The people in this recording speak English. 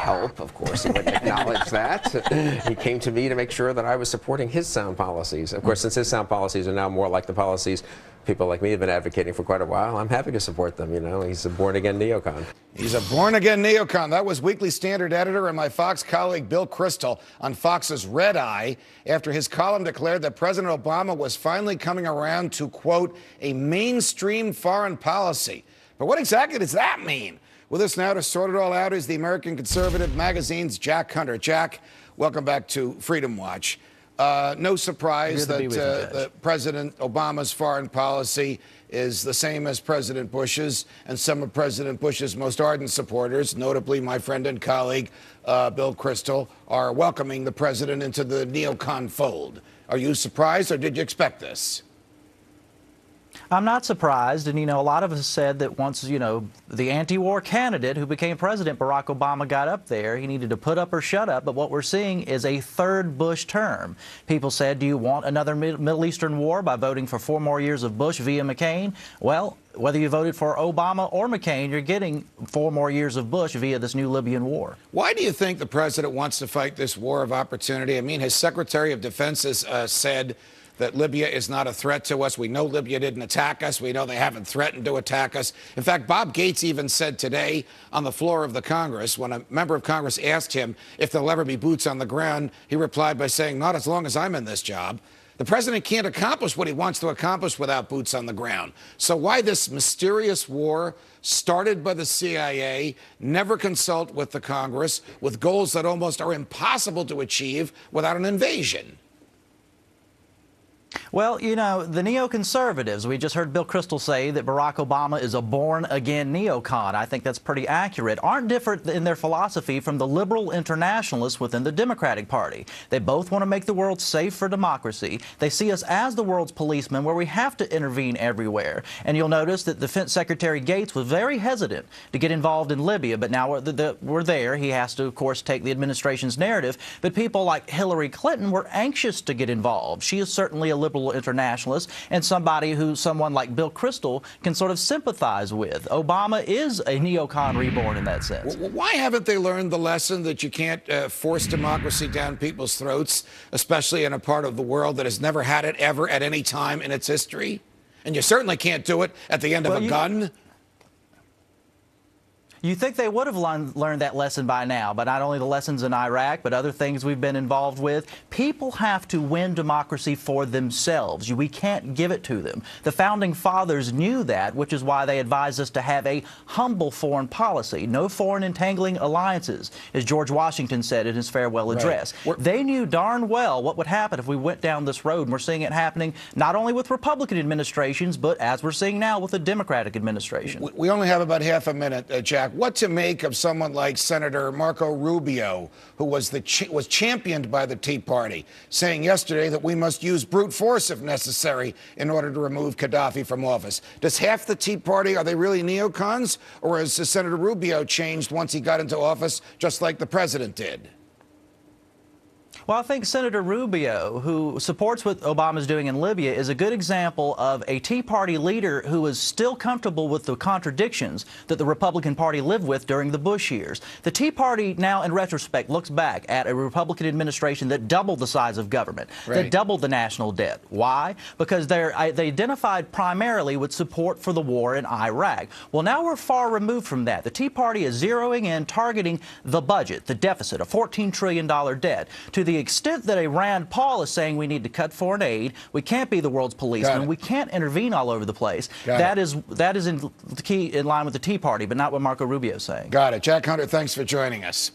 help. Of course, he wouldn't acknowledge that. He came to me to make sure that I was supporting his sound policies. Of course, since his sound policies are now more like the policies people like me have been advocating for quite a while, I'm happy to support them. You know, he's a born-again neocon. He's a born-again neocon. That was Weekly Standard editor and my Fox colleague Bill Kristol on Fox's Red Eye after his column declared that President Obama was finally coming around to, quote, a mainstream foreign policy. But what exactly does that mean? With us now to sort it all out is the American Conservative Magazine's Jack Hunter. Jack, welcome back to Freedom Watch. No surprise that President Obama's foreign policy is the same as President Bush's, and some of President Bush's most ardent supporters, notably my friend and colleague Bill Kristol, are welcoming the president into the neocon fold. Are you surprised, or did you expect this? I'm not surprised, and, you know, a lot of us said that once, you know, the anti-war candidate who became president, Barack Obama, got up there, he needed to put up or shut up, but what we're seeing is a third Bush term. People said, do you want another Middle Eastern war by voting for 4 more years of Bush via McCain? Well, whether you voted for Obama or McCain, you're getting 4 more years of Bush via this new Libyan war. Why do you think the president wants to fight this war of opportunity? I mean, his Secretary of Defense has said that Libya is not a threat to us. We know Libya didn't attack us. We know they haven't threatened to attack us. In fact, Bob Gates even said today on the floor of the Congress, when a member of Congress asked him if there'll ever be boots on the ground, he replied by saying, not as long as I'm in this job. The president can't accomplish what he wants to accomplish without boots on the ground. So why this mysterious war started by the CIA, never consult with the Congress, with goals that almost are impossible to achieve without an invasion? Well, you know, the neoconservatives, we just heard Bill Kristol say that Barack Obama is a born-again neocon. I think that's pretty accurate. Aren't different in their philosophy from the liberal internationalists within the Democratic Party. They both want to make the world safe for democracy. They see us as the world's policemen, where we have to intervene everywhere. And you'll notice that Defense Secretary Gates was very hesitant to get involved in Libya, but now we're there. He has to, of course, take the administration's narrative. But people like Hillary Clinton were anxious to get involved. She is certainly a liberal internationalist and somebody who someone like Bill Kristol can sort of sympathize with. Obama is a neocon reborn in that sense. Why haven't they learned the lesson that you can't force democracy down people's throats, especially in a part of the world that has never had it ever at any time in its history? And you certainly can't do it at the end of a gun. You think they would have learned that lesson by now, but not only the lessons in Iraq, but other things we've been involved with. People have to win democracy for themselves. We can't give it to them. The Founding Fathers knew that, which is why they advised us to have a humble foreign policy, no foreign entangling alliances, as George Washington said in his farewell address. They knew darn well what would happen if we went down this road, and we're seeing it happening not only with Republican administrations, but as we're seeing now with the Democratic administration. We only have about half a minute, Jack. What to make of someone like Senator Marco Rubio, who was championed by the Tea Party, saying yesterday that we must use brute force if necessary in order to remove Gaddafi from office? Does half the Tea Party, are they really neocons, or has Senator Rubio changed once he got into office, just like the president did? Well, I think Senator Rubio, who supports what Obama's doing in Libya, is a good example of a Tea Party leader who is still comfortable with the contradictions that the Republican Party lived with during the Bush years. The Tea Party now, in retrospect, looks back at a Republican administration that doubled the size of government, that doubled the national debt. Why? Because they identified primarily with support for the war in Iraq. Well, now we're far removed from that. The Tea Party is zeroing in, targeting the budget, the deficit, a $14 trillion debt, to the extent that a Rand Paul is saying we need to cut foreign aid, we can't be the world's policeman, we can't intervene all over the place. That is in line with the Tea Party, but not what Marco Rubio is saying. Got it. Jack Hunter, thanks for joining us.